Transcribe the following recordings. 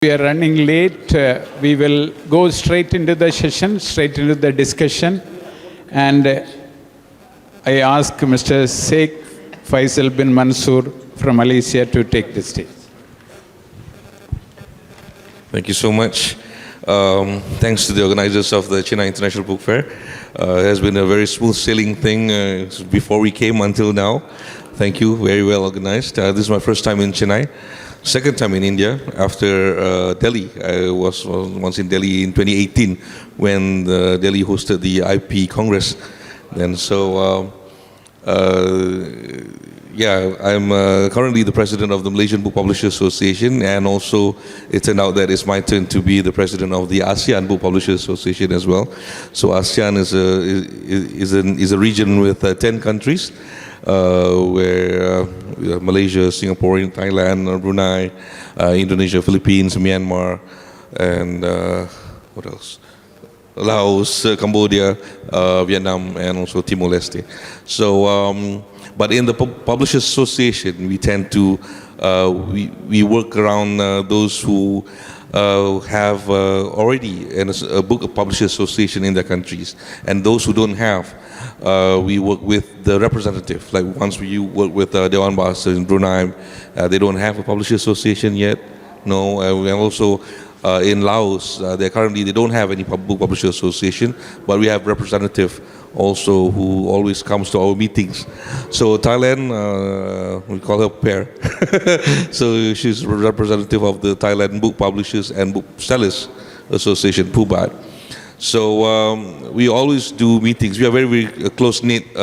We are running late. We will go straight into the session, straight into the discussion. And I ask Mr. Sheikh Faisal bin Mansour from Malaysia to take the stage. Thank you so much. Thanks to the organizers of the Chennai International Book Fair. It has been a very smooth sailing thing before we came until now. Thank you, very well organized. This is my first time in Chennai. Second time in India after Delhi. I was once in Delhi in 2018 when Delhi hosted the IP Congress. And so, I'm currently the president of the Malaysian Book Publishers Association, and also it turned out that it's my turn to be the president of the ASEAN Book Publishers Association as well. So ASEAN is a region with 10 countries. Where Malaysia, Singapore, Thailand, Brunei, Indonesia, Philippines, Myanmar, and what else? Laos, Cambodia, Vietnam, and also Timor-Leste. So, but in the Publishers Association, we tend to we work around those who have already a book publishers association in their countries, and those who don't have. We work with the representative. Like once we work with Dewan Bahasa in Brunei, they don't have a publisher association yet. No, we also in Laos, they don't have any book publisher association, but we have representative also who always comes to our meetings. So Thailand, we call her Per. So she's representative of the Thailand Book Publishers and Book Sellers Association, PUBAT. So we always do meetings. We are a very, very close-knit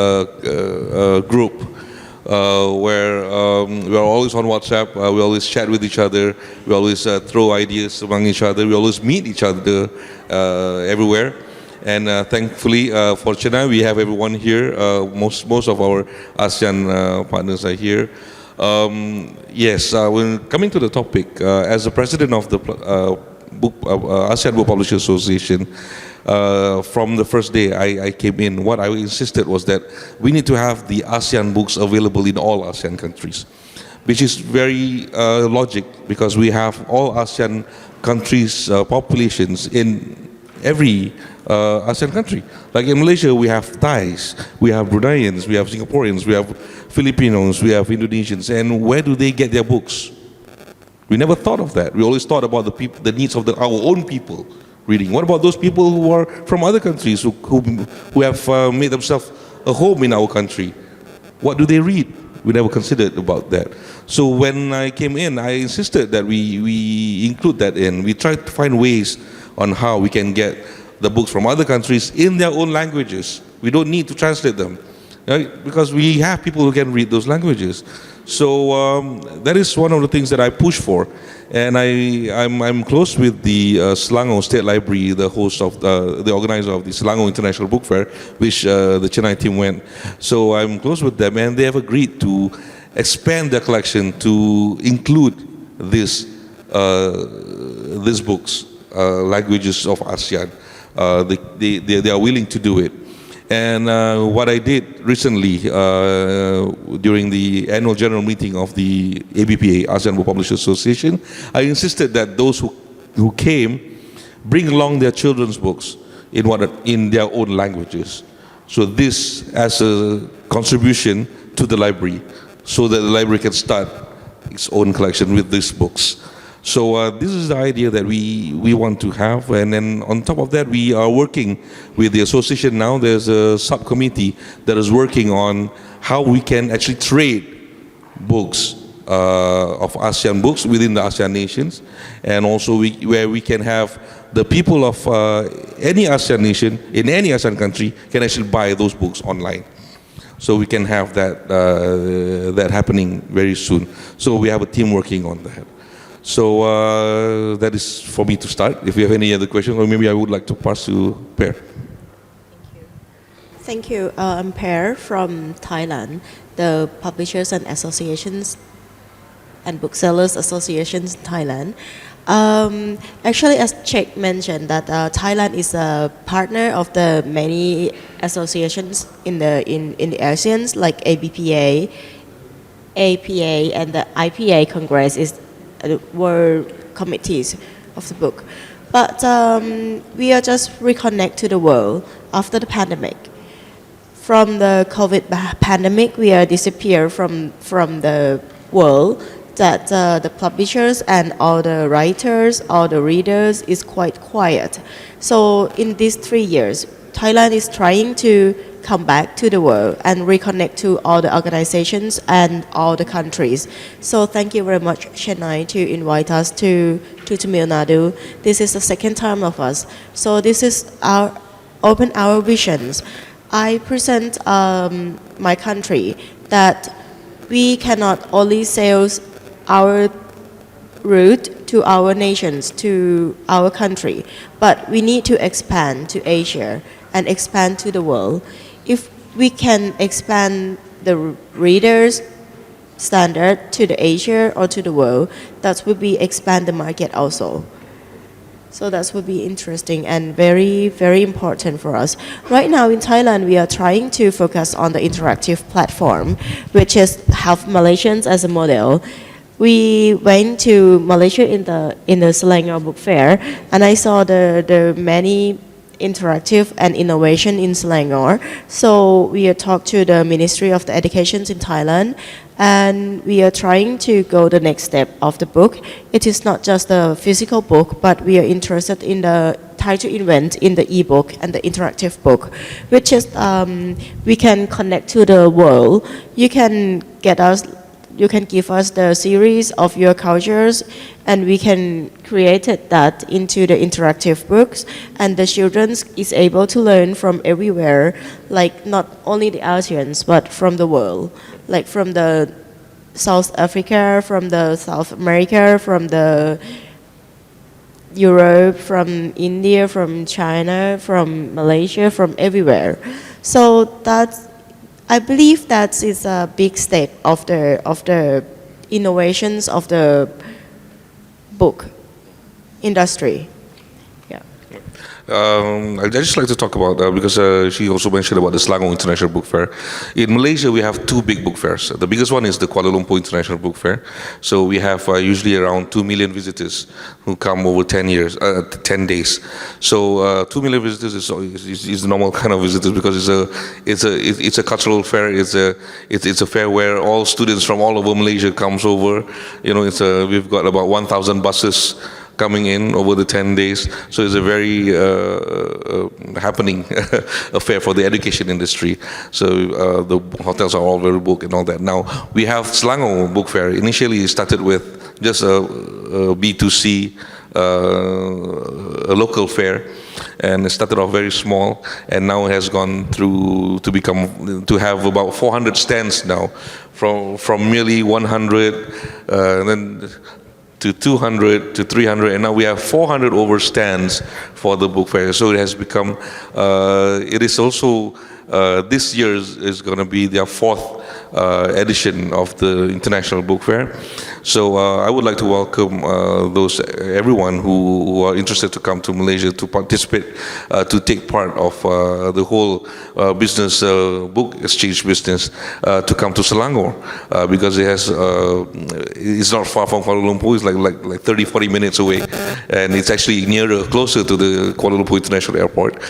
group where we are always on WhatsApp. We always chat with each other. We always throw ideas among each other. We always meet each other everywhere. And thankfully for Chennai, we have everyone here. Most of our ASEAN partners are here. Yes, when coming to the topic, as the president of the ASEAN Book Publishers Association, from the first day I came in, what I insisted was that we need to have the ASEAN books available in all ASEAN countries, which is very logic because we have all ASEAN countries' populations in every ASEAN country. Like in Malaysia, we have Thais, we have Bruneians, we have Singaporeans, we have Filipinos, we have Indonesians, and where do they get their books? We never thought of that. We always thought about the needs of our own people reading. What about those people who are from other countries who have made themselves a home in our country? What do they read? We never considered about that. So when I came in, I insisted that we include that in. We tried to find ways on how we can get the books from other countries in their own languages. We don't need to translate them, right? Because we have people who can read those languages. So that is one of the things that I push for, and I'm close with the Selangor State Library, the host of the organizer of the Selangor International Book Fair, which the Chennai team went. So I'm close with them, and they have agreed to expand their collection to include these books, languages of ASEAN. They are willing to do it. And what I did recently during the annual general meeting of the ABPA, ASEAN Book Publishers Association, I insisted that those who came bring along their children's books in their own languages. So this as a contribution to the library, so that the library can start its own collection with these books. So this is the idea that we want to have, and then on top of that, we are working with the association now. There's a subcommittee that is working on how we can actually trade books of ASEAN books within the ASEAN nations, and also where we can have the people of any ASEAN nation in any ASEAN country can actually buy those books online. So we can have that happening very soon. So we have a team working on that. So that is for me to start. If you have any other questions, or maybe I would like to pass to Per. Thank you. I'm Per from Thailand, the Publishers and Associations and Booksellers Associations in Thailand. Actually, as Sheikh mentioned, that Thailand is a partner of the many associations in the ASEAN, like ABPA, APA, and the IPA Congress were committees of the book. But we are just reconnect to the world after the pandemic. From the COVID pandemic, we are disappear from the world, that the publishers and all the writers, all the readers is quite quiet. So in these 3 years, Thailand is trying to come back to the world and reconnect to all the organizations and all the countries. So thank you very much, Chennai, to invite us to Tamil Nadu. This is the second time of us. So this is open our visions. I present my country that we cannot only sell our route to our nations, to our country, but we need to expand to Asia and expand to the world. If we can expand the readers' standard to the Asia or to the world, that would be expand the market also. So that would be interesting and very, very important for us. Right now in Thailand, we are trying to focus on the interactive platform, which is have Malaysians as a model. We went to Malaysia in the Selangor Book Fair, and I saw the many interactive and innovation in Selangor. So we are talked to the Ministry of the Education in Thailand, and we are trying to go the next step of the book. It is not just a physical book, but we are interested in the try to invent in the e-book and the interactive book, which is we can connect to the world. You can give us the series of your cultures, and we can create that into the interactive books, and the children is able to learn from everywhere, like not only the ASEAN, but from the world, like from the South Africa, from the South America, from the Europe, from India, from China, from Malaysia, from everywhere. So I believe that is a big step of the innovations of the book industry. Yeah. I'd just like to talk about that because she also mentioned about the Selangor International Book Fair. In Malaysia, we have two big book fairs. The biggest one is the Kuala Lumpur International Book Fair. So we have usually around 2 million visitors who come over 10 days. So 2 million visitors is the normal kind of visitors because it's a cultural fair. It's a fair where all students from all over Malaysia comes over. You know, we've got about 1,000 buses coming in over the 10 days. So it's a very happening affair for the education industry. So the hotels are all very booked and all that. Now, we have Selangor Book Fair. Initially, it started with just a B2C, a local fair. And it started off very small, and now it has gone through to have about 400 stands now, from merely 100, then to 200 to 300, and now we have 400 over stands for the book fair. So it has become, it is also, this year is going to be their fourth edition of the International Book Fair. So I would like to welcome everyone who are interested to come to Malaysia to participate, to take part of the whole business, book exchange business, to come to Selangor, because it's not far from Kuala Lumpur. It's like 30-40 minutes away, and it's actually closer to the Kuala Lumpur International Airport.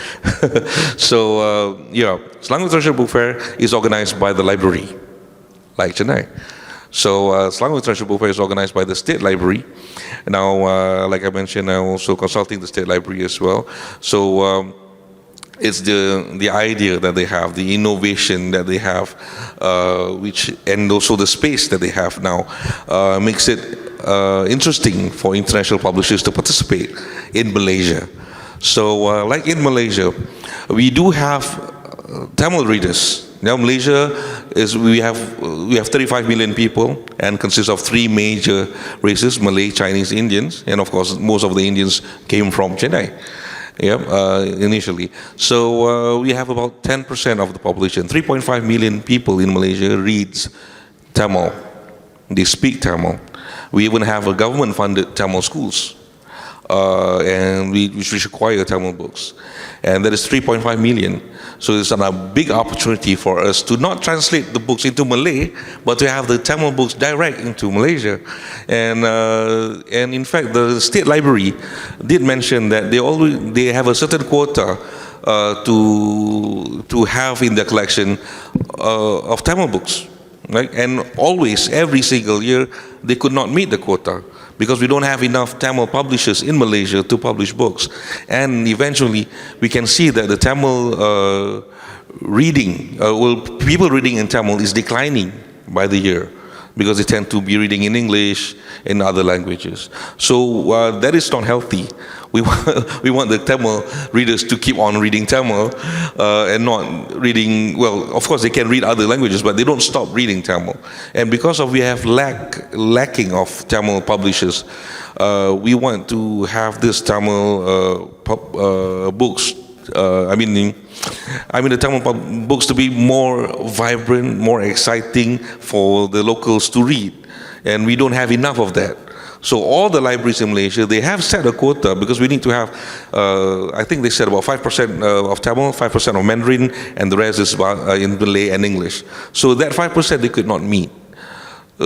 So Selangor International Book Fair is organized by the library, like Chennai. So Selangor International Book Fair is organized by the State Library. Now, like I mentioned, I'm also consulting the State Library as well. So it's the idea that they have, the innovation that they have, and also the space that they have now, makes it interesting for international publishers to participate in Malaysia. So, like in Malaysia, we do have Tamil readers. Now Malaysia we have 35 million people and consists of three major races: Malay, Chinese, Indians, and of course most of the Indians came from Chennai. Initially. So we have about 10% of the population. 3.5 million people in Malaysia reads Tamil. They speak Tamil. We even have a government-funded Tamil schools. and which require Tamil books. And that is 3.5 million. So it's a big opportunity for us to not translate the books into Malay, but to have the Tamil books direct into Malaysia. And in fact, the State Library did mention that they have a certain quota to have in their collection of Tamil books. Right? And always, every single year, they could not meet the quota because we don't have enough Tamil publishers in Malaysia to publish books. And eventually, we can see that the Tamil people reading in Tamil is declining by the year, because they tend to be reading in English and other languages. So that is not healthy. We want the Tamil readers to keep on reading Tamil and not reading, well, of course they can read other languages, but they don't stop reading Tamil. And because we have lacking of Tamil publishers, we want to have this Tamil books, the Tamil books to be more vibrant, more exciting for the locals to read. And we don't have enough of that. So all the libraries in Malaysia, they have set a quota because we need to have, I think they said about 5% of Tamil, 5% of Mandarin, and the rest is in Malay and English. So that 5% they could not meet.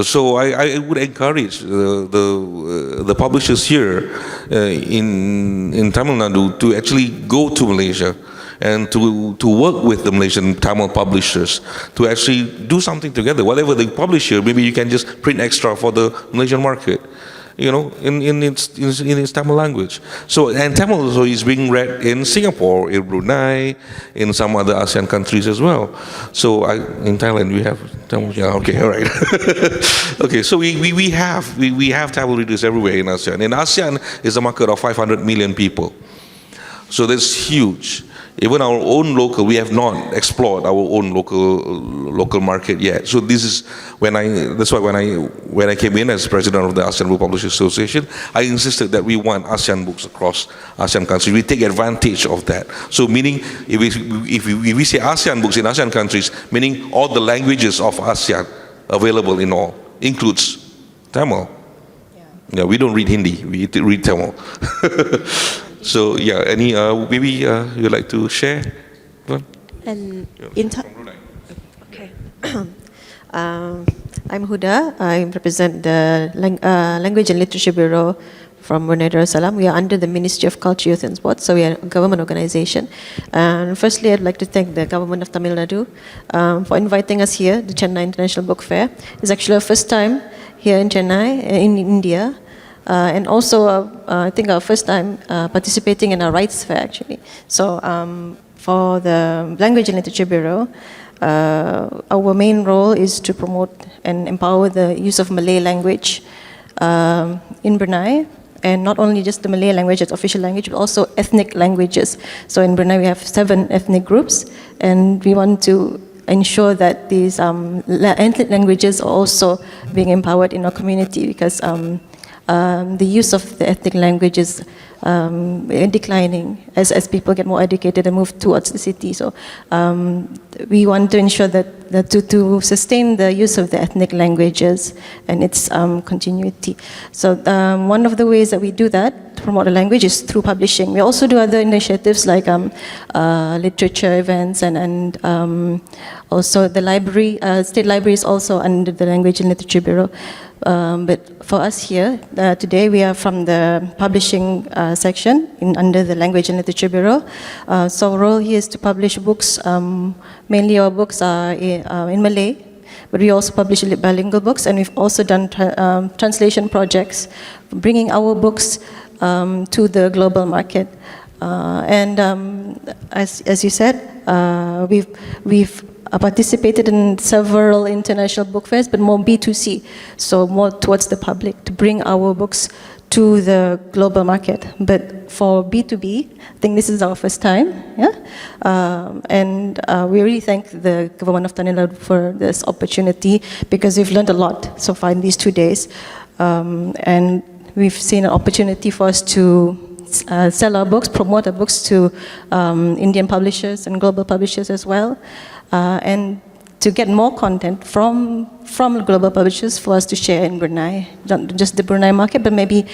So I would encourage the publishers here in Tamil Nadu to actually go to Malaysia and to work with the Malaysian Tamil publishers to actually do something together. Whatever they publish here, maybe you can just print extra for the Malaysian market, in its Tamil language. So, and Tamil also is being read in Singapore, in Brunei, in some other ASEAN countries as well. So in Thailand we have Tamil. Yeah, okay, all right. Okay, so we have Tamil readers everywhere in ASEAN. And ASEAN is a market of 500 million people. So that's huge. Even our own local, we have not explored our own local market yet. So this is when I came in as president of the ASEAN Book Publishers Association, I insisted that we want ASEAN books across ASEAN countries. We take advantage of that. So meaning, if we say ASEAN books in ASEAN countries, meaning all the languages of ASEAN available in all, includes Tamil. Yeah, we don't read Hindi, we read Tamil. So yeah, any maybe you'd like to share? And Okay. I'm Huda. I represent the Language and Literature Bureau from Brunei Darussalam. We are under the Ministry of Culture, Youth and Sports, so we are a government organization. And firstly, I'd like to thank the government of Tamil Nadu for inviting us here, the Chennai International Book Fair. It's actually our first time here in Chennai, in India. And also, I think our first time participating in a rights fair, actually. So for the Language and Literature Bureau, our main role is to promote and empower the use of Malay language in Brunei. And not only just the Malay language as official language, but also ethnic languages. So in Brunei, we have 7 ethnic groups, and we want to ensure that these ethnic languages are also being empowered in our community, because the use of the ethnic language is declining as people get more educated and move towards the city. So we want to ensure that to sustain the use of the ethnic languages and its continuity. So one of the ways that we do that to promote the language is through publishing. We also do other initiatives like literature events and also the library, State Library is also under the Language and Literature Bureau. But for us here, today we are from the publishing section under the Language and Literature Bureau. So our role here is to publish books. Mainly our books are in Malay, but we also publish bilingual books, and we've also done translation projects, bringing our books to the global market. And as you said, we've participated in several international book fairs, but more B2C, so more towards the public, to bring our books to the global market. But for B2B, I think this is our first time, and we really thank the government of Tamil Nadu for this opportunity, because we've learned a lot so far in these 2 days, and we've seen an opportunity for us to sell our books, promote our books to Indian publishers and global publishers as well, and to get more content from global publishers for us to share in Brunei, not just the Brunei market, but maybe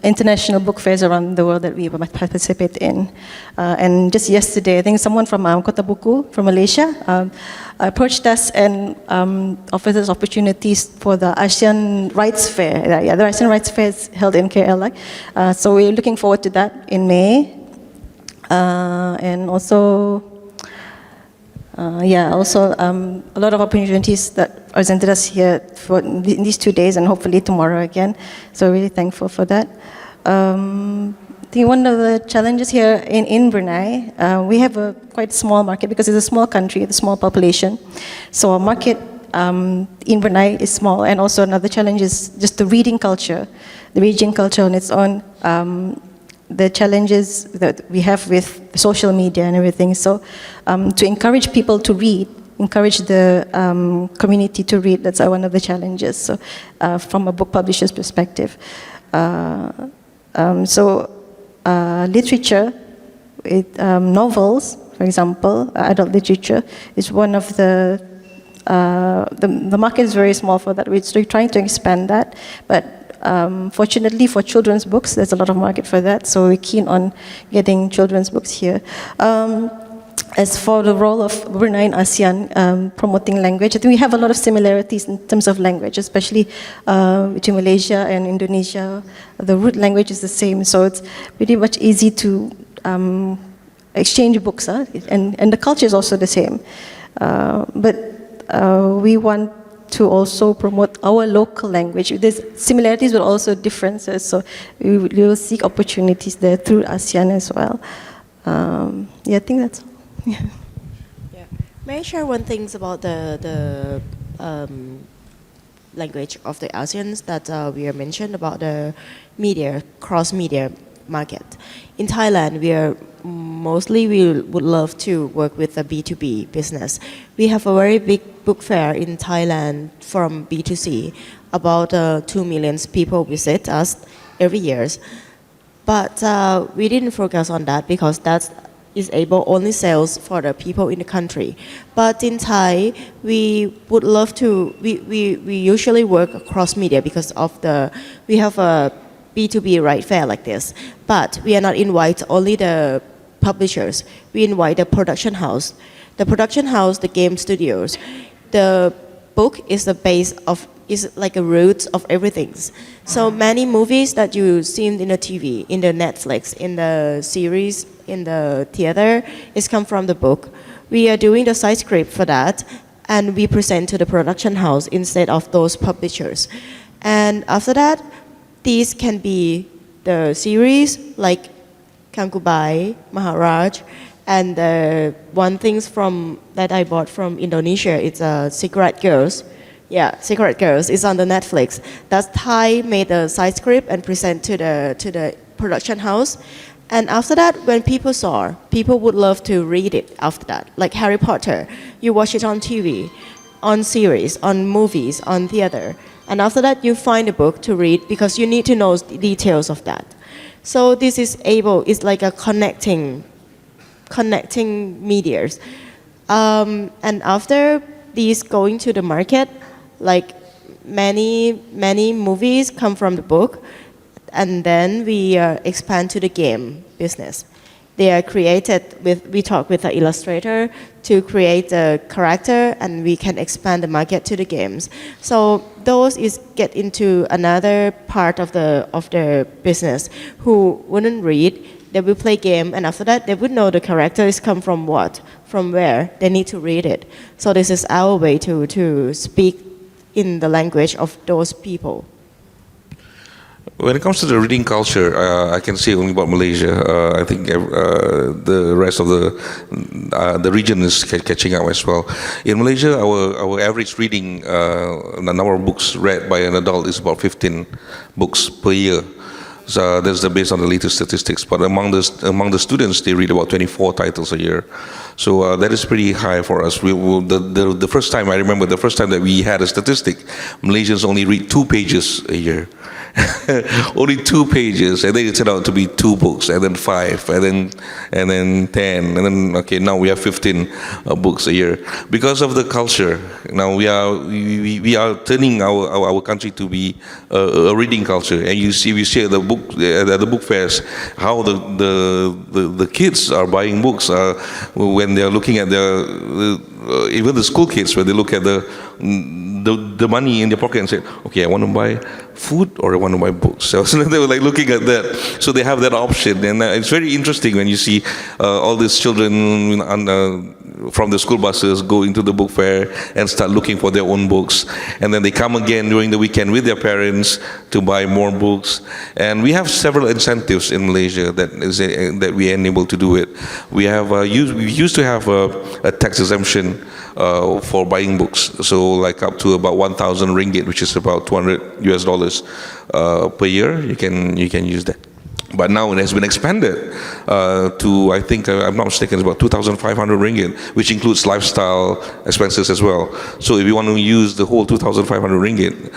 international book fairs around the world that we might participate in. And just yesterday, I think someone from Kota Buku from Malaysia approached us and offered us opportunities for the ASEAN Rights Fair. Yeah, the ASEAN Rights Fair is held in KL. So we're looking forward to that in May. And also, a lot of opportunities that presented us here for in these 2 days and hopefully tomorrow again. So really thankful for that. I think one of the challenges here in Brunei, we have a quite small market because it's a small country, a small population. So our market in Brunei is small, and also another challenge is just the reading culture. The reading culture on its own, the challenges that we have with social media and everything. So to encourage people to read, encourage the community to read, that's one of the challenges. So from a book publisher's perspective. Literature, novels, for example, adult literature is one of the market is very small for that. We're trying to expand that, but fortunately for children's books, there's a lot of market for that, so we're keen on getting children's books here. As for the role of Brunei in ASEAN promoting language, I think we have a lot of similarities in terms of language, especially between Malaysia and Indonesia. The root language is the same, so it's pretty much easy to exchange books, and the culture is also the same. But we want to also promote our local language. There's similarities but also differences, so we will seek opportunities there through ASEAN as well. I think that's all. Yeah. May I share one thing about the language of the ASEANs that we are mentioned about the media, cross-media market. In Thailand, we would love to work with the B2B business. We have a very big book fair in Thailand from B2C. About 2 million people visit us every year. But we didn't focus on that because that is able only sales for the people in the country. But in Thai, we would love to, we usually work across media because of we have a B2B right fair like this. But we are not invite only the publishers. We invite the production house. The production house, the game studios. The book is the base of, is like a root of everything. So many movies that you see in the TV, in the Netflix, in the series, in the theater, is come from the book. We are doing the side script for that, and we present to the production house instead of those publishers. And after that, these can be the series like Kangkubai, Maharaj, and one thing that I bought from Indonesia, it's Secret Girls. Yeah, Secret Girls is on the Netflix. That's Thai made a side script and present to the production house. And after that, when people saw, people would love to read it after that. Like Harry Potter, you watch it on TV, on series, on movies, on theater. And after that, you find a book to read because you need to know the details of that. So this is it's like a connecting medias. And after these going to the market, like many movies come from the book, and then we expand to the game business. They are created we talk with the illustrator to create a character, and we can expand the market to the games. So those get into another part of the business. Who wouldn't read, they will play game, and after that they would know the characters come from what, from where. They need to read it. So this is our way to speak in the language of those people. When it comes to the reading culture, I can say only about Malaysia. I think the rest of the region is catching up as well. In Malaysia, our average reading, the number of books read by an adult is about 15 books per year. So that's based on the latest statistics. But among the students, they read about 24 titles a year. So that is pretty high for us. The first time, I remember the first time that we had a statistic, Malaysians only read 2 pages a year. only 2 pages, and then it turned out to be 2 books, and then 5, and then 10, and then okay, now we have 15 books a year because of the culture. Now we are turning our country to be a reading culture, and we see at the book fairs how the kids are buying books when they are looking at even the school kids, when they look at the money in their pocket and say, okay, I want to buy food or I want to buy books. So they were like looking at that. So they have that option. And it's very interesting when you see all these children from the school buses go into the book fair and start looking for their own books. And then they come again during the weekend with their parents to buy more books. And we have several incentives in Malaysia that we enable to do it. We used to have a tax exemption for buying books, so like up to about 1,000 ringgit, which is about $200 per year. You can use that. But now it has been expanded to, I think, I'm not mistaken, it's about 2,500 ringgit, which includes lifestyle expenses as well. So if you want to use the whole 2,500 ringgit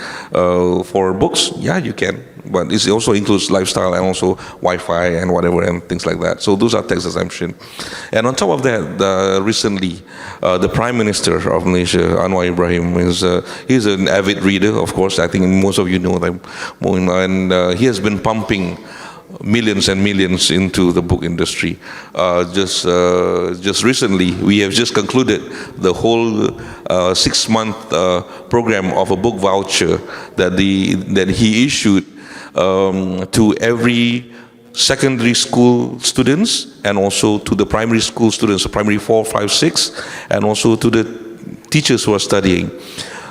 for books, yeah, you can. But it also includes lifestyle and also Wi-Fi and whatever and things like that. So those are tax exemption. And on top of that, recently, the Prime Minister of Malaysia, Anwar Ibrahim, he's an avid reader, of course. I think most of you know them. And he has been pumping millions and millions into the book industry. Just recently, we have just concluded the whole 6-month program of a book voucher that he issued to every secondary school students and also to the primary school students, so primary 4, 5, 6, and also to the teachers who are studying.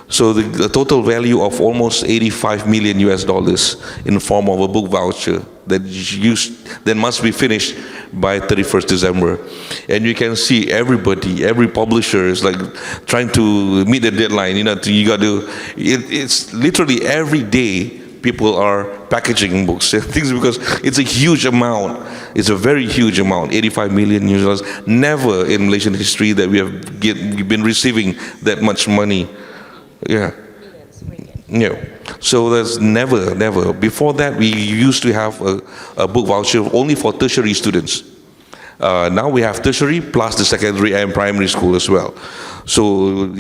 So the total value of almost $85 million in form of a book voucher that must be finished by 31st December. And you can see every publisher is like trying to meet the deadline. It's literally every day people are packaging books, things, because it's a huge amount. It's a very huge amount, $85 million. Never in Malaysian history that we have been receiving that much money. Yeah. So there's never. Before that, we used to have a book voucher only for tertiary students. Now we have tertiary plus the secondary and primary school as well. So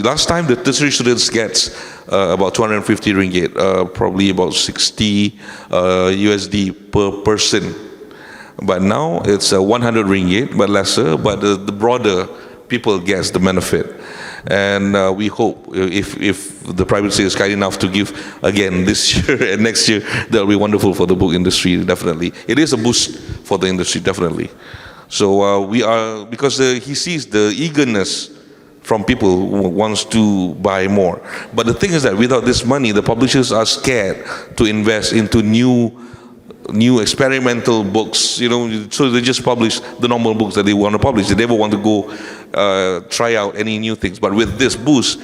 last time the tertiary students gets about 250 ringgit, probably about 60 USD per person. But now it's 100 ringgit, but lesser. But the broader people gets the benefit. And we hope if the Prime Minister is kind enough to give again this year and next year, that'll be wonderful for the book industry, definitely. It is a boost for the industry, definitely. So because he sees the eagerness from people who wants to buy more. But the thing is that without this money, the publishers are scared to invest into new experimental books, so they just publish the normal books that they want to publish. They never want to go try out any new things. But with this boost,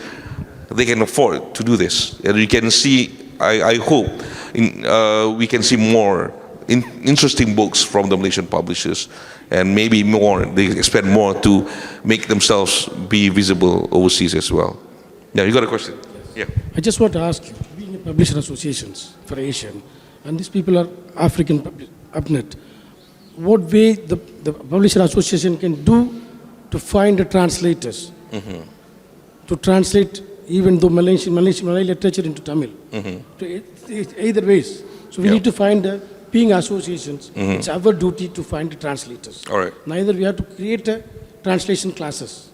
they can afford to do this. And you can see, I hope, we can see more interesting books from the Malaysian publishers, and maybe more, they expect more to make themselves be visible overseas as well. Yeah, you got a question? Yeah. I just want to ask you, being a publisher associations for ASEAN, and these people are African upnet, what way the publisher association can do to find the translators, to translate even though Malay literature into Tamil, to either ways. So we need to find being associations, it's our duty to find the translators. All right. Neither we have to create translation classes.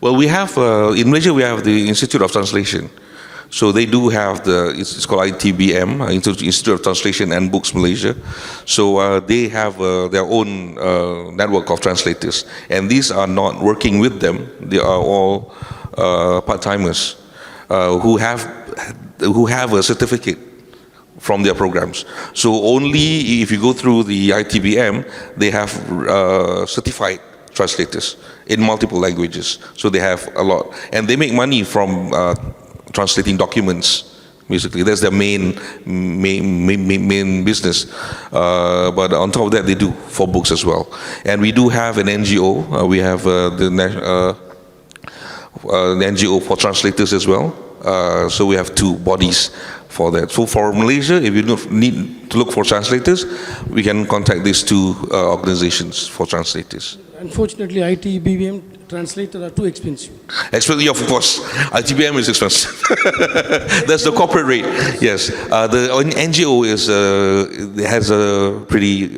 Well, we have, in Malaysia, we have the Institute of Translation. So they do have it's called ITBM, Institute of Translation and Books Malaysia. So they have their own network of translators. And these are not working with them. They are all part-timers who have a certificate from their programs. So only if you go through the ITBM, they have certified translators in multiple languages. So they have a lot. And they make money from translating documents, basically. That's their main business. But on top of that, they do for books as well. And we do have an NGO. We have the NGO for translators as well. So we have two bodies for that. So for Malaysia, if you need to look for translators, we can contact these two organizations for translators. Unfortunately, IT, BBM translators are too expensive. Expensive, of course. ITBM is expensive. That's the corporate rate. Yes, the NGO has a pretty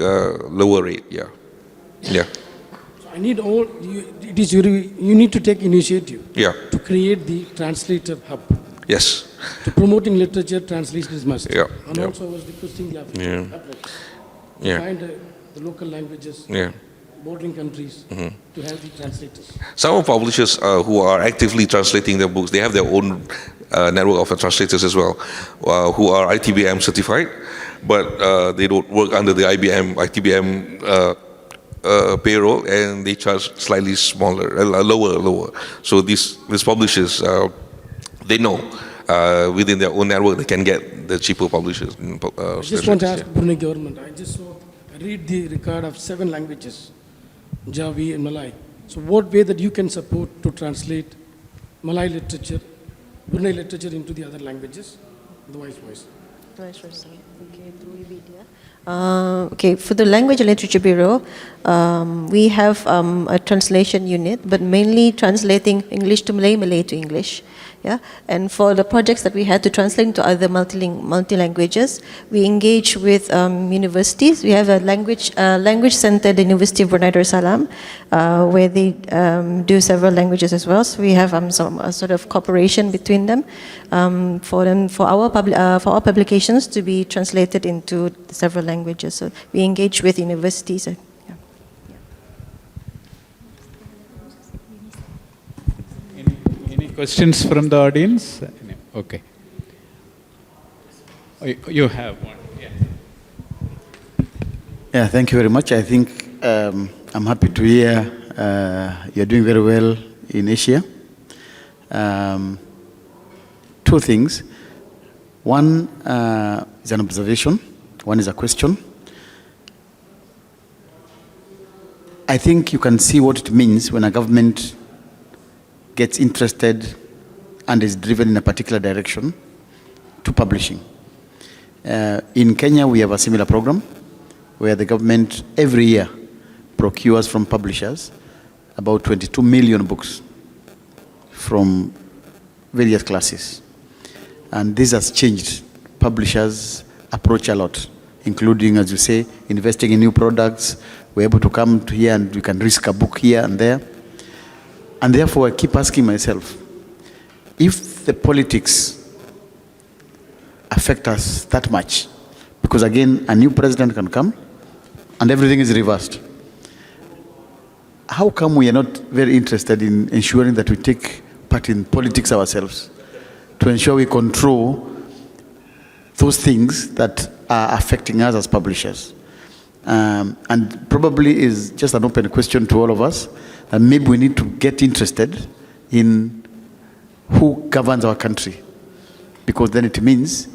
lower rate. Yeah, yeah. So I need all. You need to take initiative. Yeah. To create the translator hub. Yes. To promoting literature, translation is must. Yeah. And Yeah. also I was requesting the African Yeah. find the local languages. Yeah. Bordering countries to have the translators. Some of publishers who are actively translating their books, they have their own network of translators as well, who are ITBM certified, but they don't work under the ITBM payroll, and they charge slightly lower. So these publishers, they know within their own network they can get the cheaper publishers. I just want to ask Brunei government. I read the record of 7 languages. Jawi and Malay. So what way that you can support to translate Malay literature, Brunei literature into the other languages, the vice versa? Okay, through okay, for the Language and Literature Bureau, we have a translation unit, but mainly translating English to Malay, Malay to English. Yeah, and for the projects that we had to translate into other multi-languages, we engage with universities. We have a language center at the University of Brunei Darussalam, where they do several languages as well. So we have some sort of cooperation between them for our publications to be translated into several languages. So we engage with universities. Questions from the audience? Okay. You have one. Yeah. Yeah, thank you very much. I think I'm happy to hear you're doing very well in Asia. 2 things. One is an observation. One is a question. I think you can see what it means when a government gets interested and is driven in a particular direction to publishing. In Kenya, we have a similar program where the government every year procures from publishers about 22 million books from various classes. And this has changed publishers' approach a lot, including, as you say, investing in new products. We're able to come to here and we can risk a book here and there. And therefore, I keep asking myself, if the politics affect us that much, because again, a new president can come and everything is reversed, how come we are not very interested in ensuring that we take part in politics ourselves to ensure we control those things that are affecting us as publishers? And probably is just an open question to all of us. And maybe we need to get interested in who governs our country, because then it means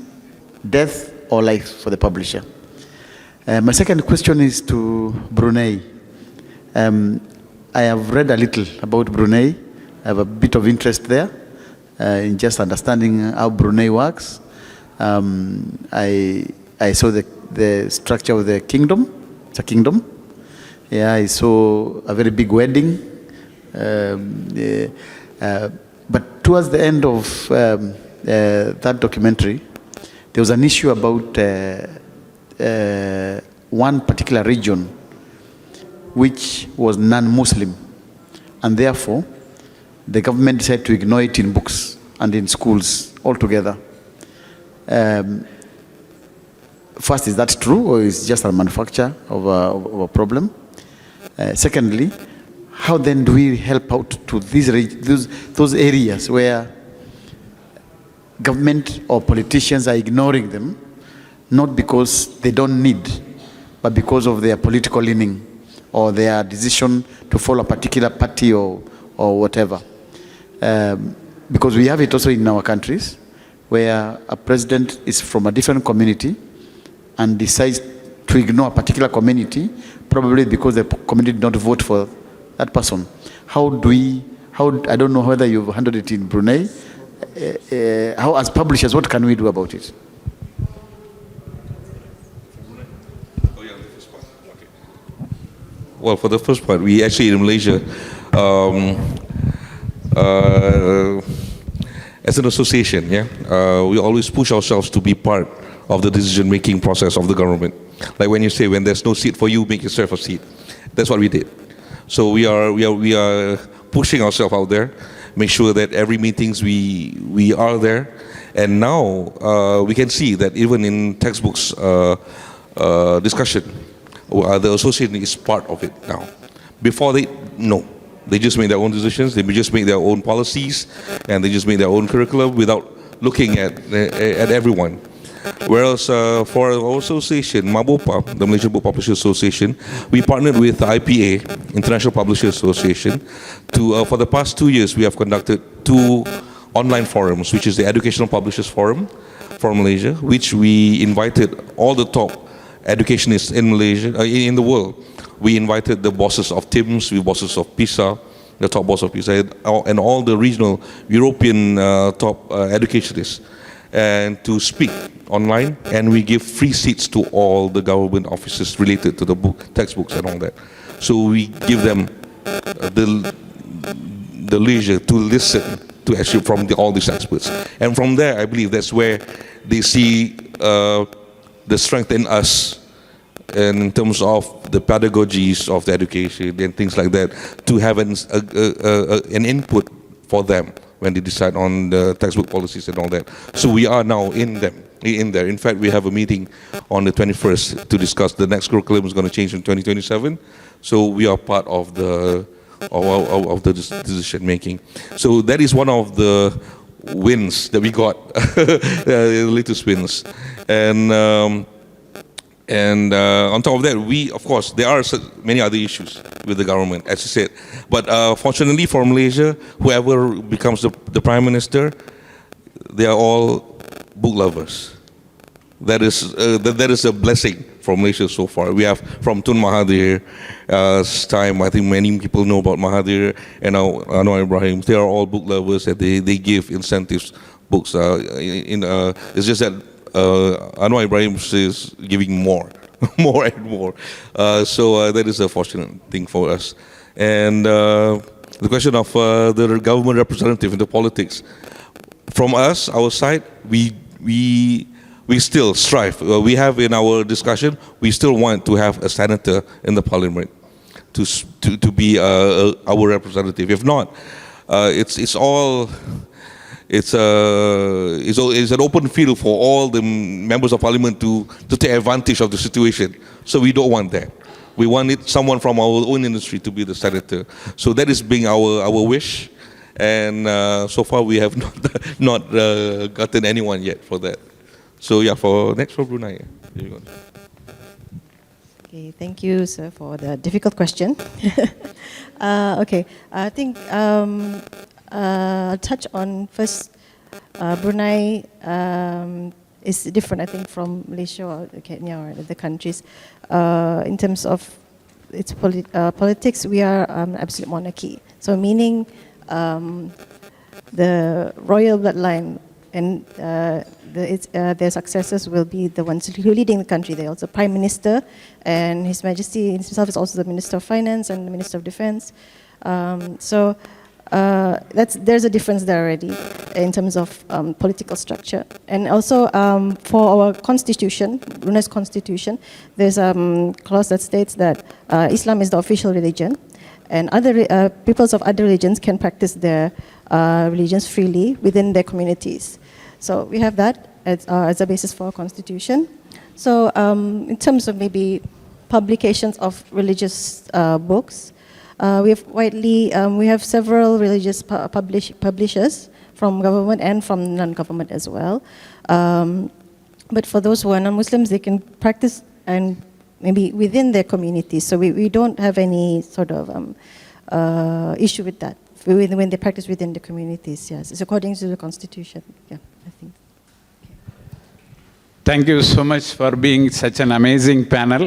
death or life for the publisher. My second question is to Brunei. I have read a little about Brunei. I have a bit of interest there in just understanding how Brunei works. I saw the structure of the kingdom. It's a kingdom. Yeah, I saw a very big wedding. But towards the end of that documentary, there was an issue about one particular region which was non-Muslim, and therefore the government decided to ignore it in books and in schools altogether. First, is that true, or is it just a manufacture of a problem? Secondly, how then do we help out to those areas where government or politicians are ignoring them, not because they don't need, but because of their political leaning or their decision to follow a particular party or whatever? Because we have it also in our countries, where a president is from a different community and decides to ignore a particular community, probably because the community did not vote for that person. I don't know whether you've handled it in Brunei, how, as publishers, what can we do about it? Well, for the first part, we actually in Malaysia, as an association, we always push ourselves to be part of the decision-making process of the government. Like when you say, when there's no seat for you, make yourself a seat. That's what we did. So we are pushing ourselves out there, make sure that every meetings we are there, and now we can see that even in textbooks discussion, the association is part of it now. Before they just make their own decisions, they just make their own policies, and they just make their own curriculum without looking at everyone. Whereas for our association, MABOPA, the Malaysian Book Publishers Association, we partnered with IPA, International Publishers Association, to for the past 2 years we have conducted 2 online forums, which is the Educational Publishers Forum for Malaysia, which we invited all the top educationists in Malaysia, in the world. We invited the bosses of TIMS, the bosses of PISA, the top boss of PISA, and all the regional European top educationists, and to speak online, and we give free seats to all the government offices related to the textbooks and all that. So we give them the leisure to listen to actually from all these experts, and from there I believe that's where they see the strength in us, and in terms of the pedagogies of the education and things like that, to have an input for them when they decide on the textbook policies and all that. So we are now in there. In fact, we have a meeting on the 21st to discuss the next curriculum is going to change in 2027. So we are part of the decision making. So that is one of the wins that we got, the latest wins. And on top of that, of course, there are many other issues with the government, as you said. But fortunately for Malaysia, whoever becomes the Prime Minister, they are all book lovers. That is a blessing for Malaysia so far. We have from Tun Mahathir's time, I think many people know about Mahathir and now Anwar Ibrahim. They are all book lovers, and they give incentives books. It's just that Anwar Ibrahim is giving more and more. So that is a fortunate thing for us. And the question of the government representative in the politics, from us, our side, we still strive. We have in our discussion, we still want to have a senator in the parliament to be our representative. If not, it's an open field for all the members of parliament to take advantage of the situation. So we don't want that. We want someone from our own industry to be the senator. So that is being our wish. And so far we have not gotten anyone yet for that. So yeah, next for Brunei. There you go. Okay, thank you, sir, for the difficult question. Okay, I think I'll touch on first. Brunei is different, I think, from Malaysia or Kenya or other countries. In terms of its politics, we are absolute monarchy. So meaning the royal bloodline and their successors will be the ones who are leading the country. They're also Prime Minister, and His Majesty himself is also the Minister of Finance and the Minister of Defense. So there's a difference there already in terms of political structure. And also for our constitution, Brunei's constitution, there's a clause that states that Islam is the official religion, and other peoples of other religions can practice their religions freely within their communities. So we have that as a basis for our constitution. So in terms of maybe publications of religious books, we have several religious publishers from government and from non-government as well. But for those who are non-Muslims, they can practice and maybe within their communities. So we don't have any sort of issue with that when they practice within the communities. Yes, it's according to the constitution. Yeah, I think. Thank you so much for being such an amazing panel.